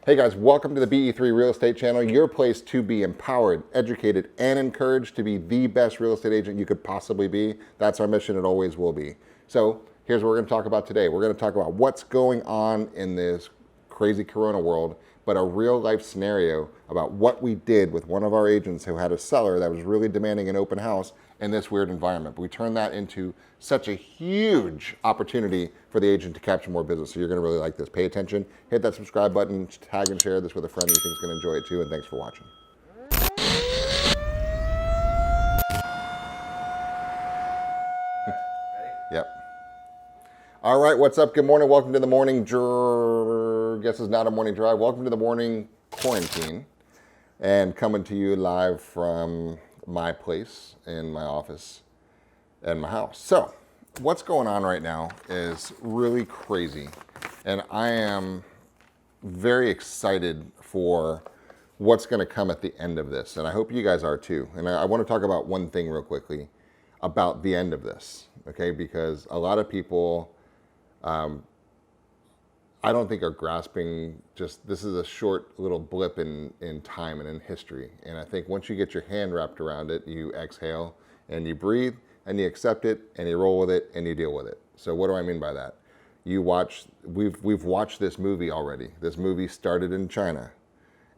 Hey guys, welcome to the BE3 Real Estate Channel, your place to be empowered, educated, and encouraged to be the best real estate agent you could possibly be. That's our mission, it always will be. So here's what we're going to talk about today. We're going to talk about what's going on in this crazy corona world, but a real life scenario about what we did with one of our agents who had a seller that was really demanding an open house in this weird environment. But we turned that into such a huge opportunity for the agent to capture more business. So you're going to really like this. Pay attention, hit that subscribe button, tag and share this with a friend you think is going to enjoy it too, and thanks for watching. Yep. All right, what's up? Good morning. Welcome to the morning guess it's not a morning drive. Welcome to the morning quarantine, and coming to you live from my place in my office and my house. So what's going on right now is really crazy, and I am very excited for what's going to come at the end of this, and I hope you guys are too. And I want to talk about one thing real quickly about the end of this, okay? Because a lot of people I don't think are grasping just this is a short little blip in time and in history. And I think once you get your hand wrapped around it, you exhale and you breathe and you accept it and you roll with it and you deal with it. So what do I mean by that? We've watched this movie already. This movie started in China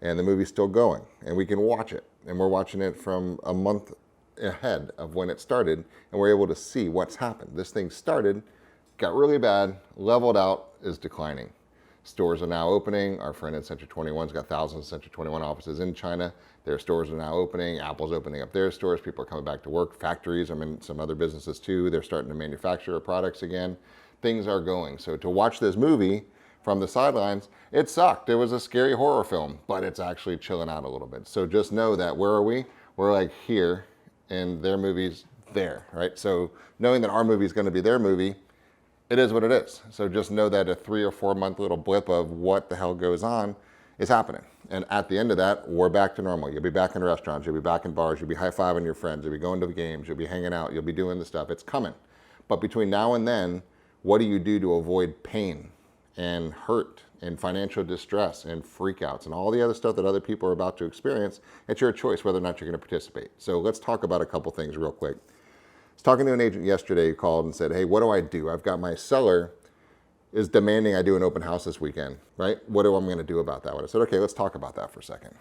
and the movie's still going and we can watch it. And we're watching it from a month ahead of when it started and we're able to see what's happened. This thing started, got really bad, leveled out, is declining. Stores are now opening. Our friend in Century 21's got thousands of Century 21 offices in China. Their stores are now opening. Apple's opening up their stores. People are coming back to work. Factories, I'm in some other businesses too. They're starting to manufacture products again. Things are going. So to watch this movie from the sidelines, it sucked. It was a scary horror film, but it's actually chilling out a little bit. So just know that where are we? We're like here and their movie's there, right? So knowing that our movie is going to be their movie, it is what it is. So just know that a 3 or 4 month little blip of what the hell goes on is happening. And at the end of that, we're back to normal. You'll be back in restaurants, you'll be back in bars, you'll be high-fiving your friends, you'll be going to the games, you'll be hanging out, you'll be doing the stuff. It's coming. But between now and then, what do you do to avoid pain and hurt and financial distress and freakouts and all the other stuff that other people are about to experience? It's your choice whether or not you're going to participate. So let's talk about a couple things real quick. I was talking to an agent yesterday who called and said, hey, what do? I've got my seller is demanding I do an open house this weekend, right? What am I going to do about that? I said, okay, let's talk about that for a second.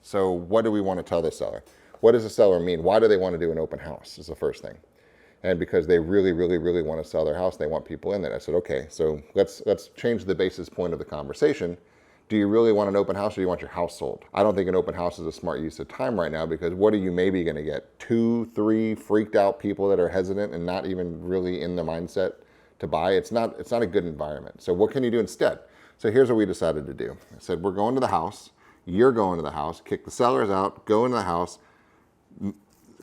So what do we want to tell the seller? What does the seller mean? Why do they want to do an open house is the first thing. And because they really, really, really want to sell their house, they want people in there. I said, okay, so let's change the basis point of the conversation. Do you really want an open house or do you want your house sold? I don't think an open house is a smart use of time right now because what are you maybe going to get? 2, 3 freaked out people that are hesitant and not even really in the mindset to buy. It's not a good environment. So what can you do instead? So here's what we decided to do. I said, we're going to the house. You're going to the house. Kick the sellers out. Go into the house.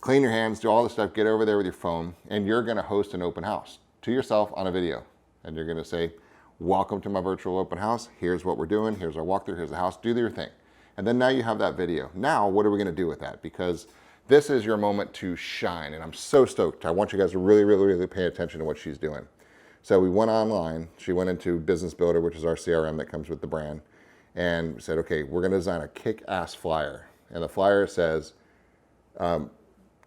Clean your hands. Do all the stuff. Get over there with your phone. And you're going to host an open house to yourself on a video. And you're going to say, welcome to my virtual open house. Here's what we're doing. Here's our walkthrough. Here's the house. Do your thing. And then now you have that video. Now, what are we going to do with that? Because this is your moment to shine. And I'm so stoked. I want you guys to really, really, really pay attention to what she's doing. So we went online. She went into Business Builder, which is our CRM that comes with the brand, and said, okay, we're going to design a kick-ass flyer. And the flyer says,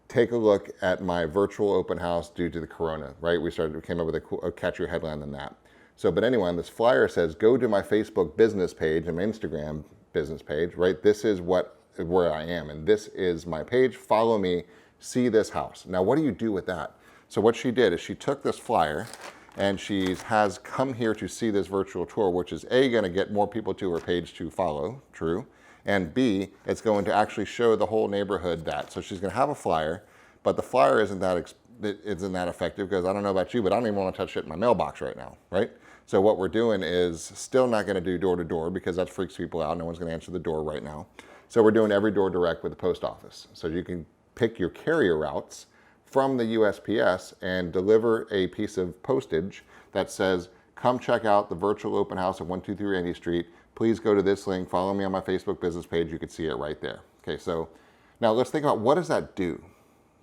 take a look at my virtual open house due to the corona, right? We came up with a catchier headline than that. So, but anyway, on this flyer says, go to my Facebook business page and my Instagram business page, right? This is where I am, and this is my page. Follow me, see this house. Now, what do you do with that? So what she did is she took this flyer and she has come here to see this virtual tour, which is A, going to get more people to her page to follow, true, and B, it's going to actually show the whole neighborhood that. So she's going to have a flyer, but the flyer isn't that effective because I don't know about you, but I don't even want to touch it in my mailbox right now, right? So what we're doing is still not going to do door to door because that freaks people out. No one's going to answer the door right now. So we're doing every door direct with the post office. So you can pick your carrier routes from the USPS and deliver a piece of postage that says, come check out the virtual open house at 123 Randy Street. Please go to this link. Follow me on my Facebook business page. You can see it right there. Okay, so now let's think about what does that do?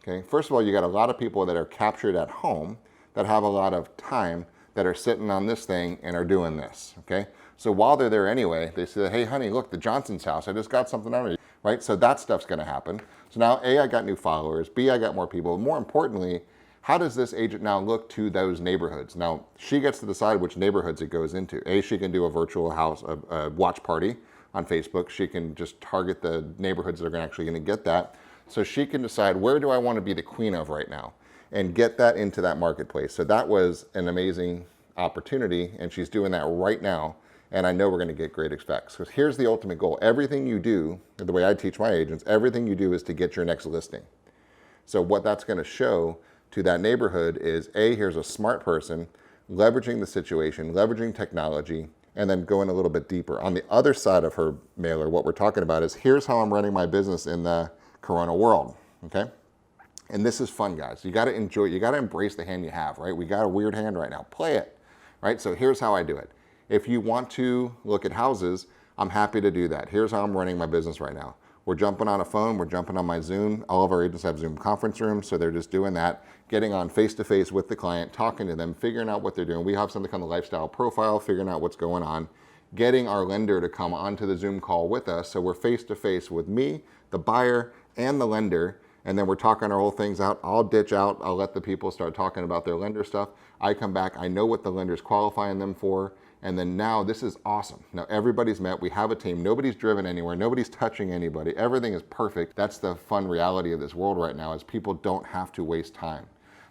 Okay, first of all, you got a lot of people that are captured at home that have a lot of time that are sitting on this thing and are doing this, okay? So while they're there anyway, they say, hey, honey, look, the Johnson's house, I just got something out of you, right? So that stuff's going to happen. So now, A, I got new followers. B, I got more people. More importantly, how does this agent now look to those neighborhoods? Now, she gets to decide which neighborhoods it goes into. A, she can do a virtual house, a watch party on Facebook. She can just target the neighborhoods that are actually going to get that. So she can decide, where do I want to be the queen of right now, and get that into that marketplace. So that was an amazing opportunity, and she's doing that right now. And I know we're going to get great effects. Because here's the ultimate goal. Everything you do, the way I teach my agents, everything you do is to get your next listing. So what that's going to show to that neighborhood is, A, here's a smart person leveraging the situation, leveraging technology, and then going a little bit deeper. On the other side of her mailer, what we're talking about is, here's how I'm running my business in the Corona world, okay? And this is fun, guys. You got to enjoy it. You got to embrace the hand you have, right? We got a weird hand right now. Play it, right? So here's how I do it. If you want to look at houses, I'm happy to do that. Here's how I'm running my business right now. We're jumping on a phone, we're jumping on my Zoom. All of our agents have Zoom conference rooms, so they're just doing that, getting on face-to-face with the client, talking to them, figuring out what they're doing. We have something called the lifestyle profile, figuring out what's going on, getting our lender to come onto the Zoom call with us, so we're face-to-face with me, the buyer, and the lender, and then we're talking our whole things out. I'll ditch out, I'll let the people start talking about their lender stuff. I come back, I know what the lender's qualifying them for, and then now this is awesome. Now everybody's met, we have a team, nobody's driven anywhere, nobody's touching anybody, everything is perfect. That's the fun reality of this world right now, is people don't have to waste time.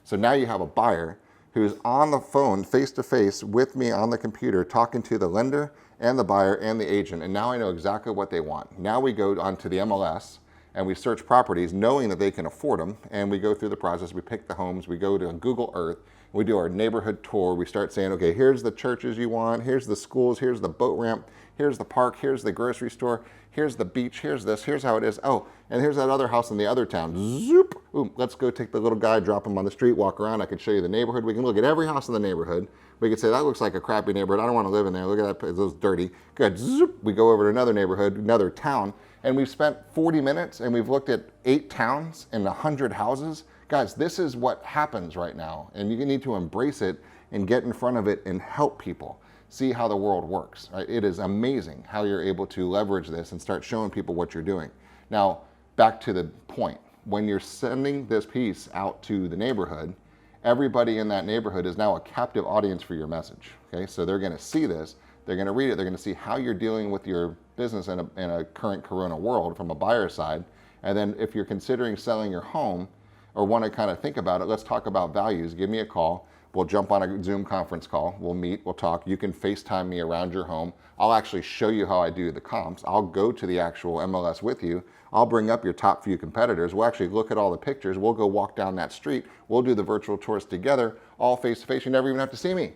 So now you have a buyer who's on the phone face-to-face with me on the computer, talking to the lender and the buyer and the agent, and now I know exactly what they want. Now we go onto the MLS and we search properties knowing that they can afford them, and we go through the process, we pick the homes, we go to Google Earth, we do our neighborhood tour, we start saying, okay, here's the churches you want, here's the schools, here's the boat ramp, here's the park, here's the grocery store, here's the beach, here's this, here's how it is. Oh, and here's that other house in the other town. Zoop! Ooh, let's go take the little guy, drop him on the street, walk around. I can show you the neighborhood. We can look at every house in the neighborhood. We could say, that looks like a crappy neighborhood. I don't want to live in there. Look at that, it looks dirty. Good. Zoop! We go over to another neighborhood, another town, and we've spent 40 minutes and we've looked at 8 towns and 100 houses. Guys, this is what happens right now, and you need to embrace it and get in front of it and help people see how the world works. Right? It is amazing how you're able to leverage this and start showing people what you're doing. Now, back to the point. When you're sending this piece out to the neighborhood, everybody in that neighborhood is now a captive audience for your message. Okay, so they're going to see this, they're going to read it, they're going to see how you're dealing with your business in a current Corona world from a buyer side. And then if you're considering selling your home, or want to kind of think about it, let's talk about values. Give me a call. We'll jump on a Zoom conference call. We'll meet, we'll talk. You can FaceTime me around your home. I'll actually show you how I do the comps. I'll go to the actual MLS with you. I'll bring up your top few competitors. We'll actually look at all the pictures. We'll go walk down that street. We'll do the virtual tours together, all face-to-face. You never even have to see me,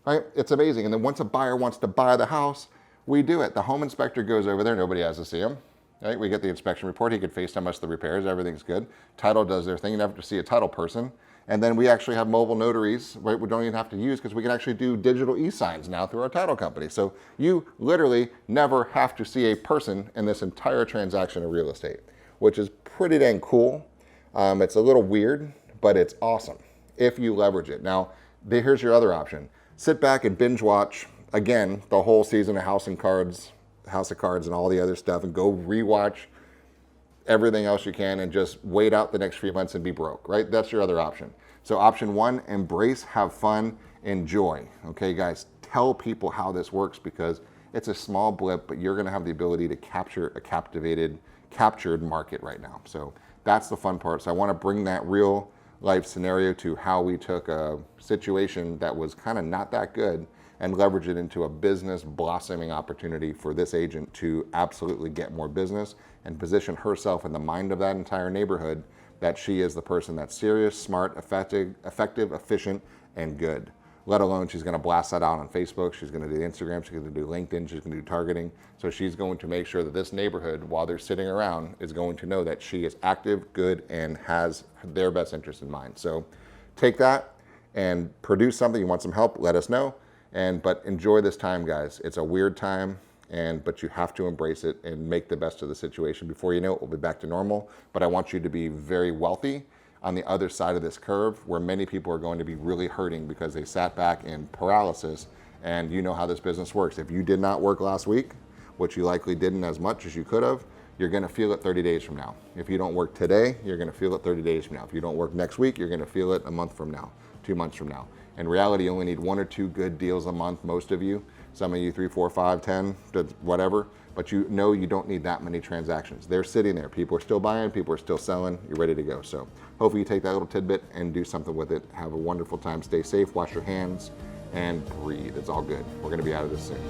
right? It's amazing. And then once a buyer wants to buy the house, we do it. The home inspector goes over there. Nobody has to see him. Right? We get the inspection report. He could FaceTime us the repairs. Everything's good. Title does their thing. You never have to see a title person. And then we actually have mobile notaries, right? We don't even have to use, because we can actually do digital e-signs now through our title company. So you literally never have to see a person in this entire transaction of real estate, which is pretty dang cool. It's a little weird, but it's awesome if you leverage it. Now, here's your other option. Sit back and binge watch, again, the whole season of House of Cards and all the other stuff, and go rewatch everything else you can and just wait out the next few months and be broke, right? That's your other option. So option 1, embrace, have fun, enjoy. Okay, guys, tell people how this works, because it's a small blip, but you're gonna have the ability to capture a captured market right now. So that's the fun part. So I wanna bring that real life scenario to how we took a situation that was kind of not that good and leverage it into a business blossoming opportunity for this agent to absolutely get more business and position herself in the mind of that entire neighborhood that she is the person that's serious, smart, effective, efficient, and good. Let alone she's gonna blast that out on Facebook, she's gonna do Instagram, she's gonna do LinkedIn, she's gonna do targeting. So she's going to make sure that this neighborhood, while they're sitting around, is going to know that she is active, good, and has their best interest in mind. So take that and produce something. You want some help, let us know. But enjoy this time, guys. It's a weird time, but you have to embrace it and make the best of the situation. Before you know it, we'll be back to normal. But I want you to be very wealthy on the other side of this curve, where many people are going to be really hurting because they sat back in paralysis And you know how this business works. If you did not work last week, which you likely didn't as much as you could have, you're gonna feel it 30 days from now. If you don't work today, you're gonna feel it 30 days from now. If you don't work next week, you're gonna feel it a month from now, 2 months from now. In reality, you only need 1 or 2 good deals a month, most of you. Some of you 3, 4, 5, 10, whatever. But you know you don't need that many transactions. They're sitting there. People are still buying, people are still selling. You're ready to go. So hopefully you take that little tidbit and do something with it. Have a wonderful time. Stay safe, wash your hands, and breathe. It's all good. We're gonna be out of this soon.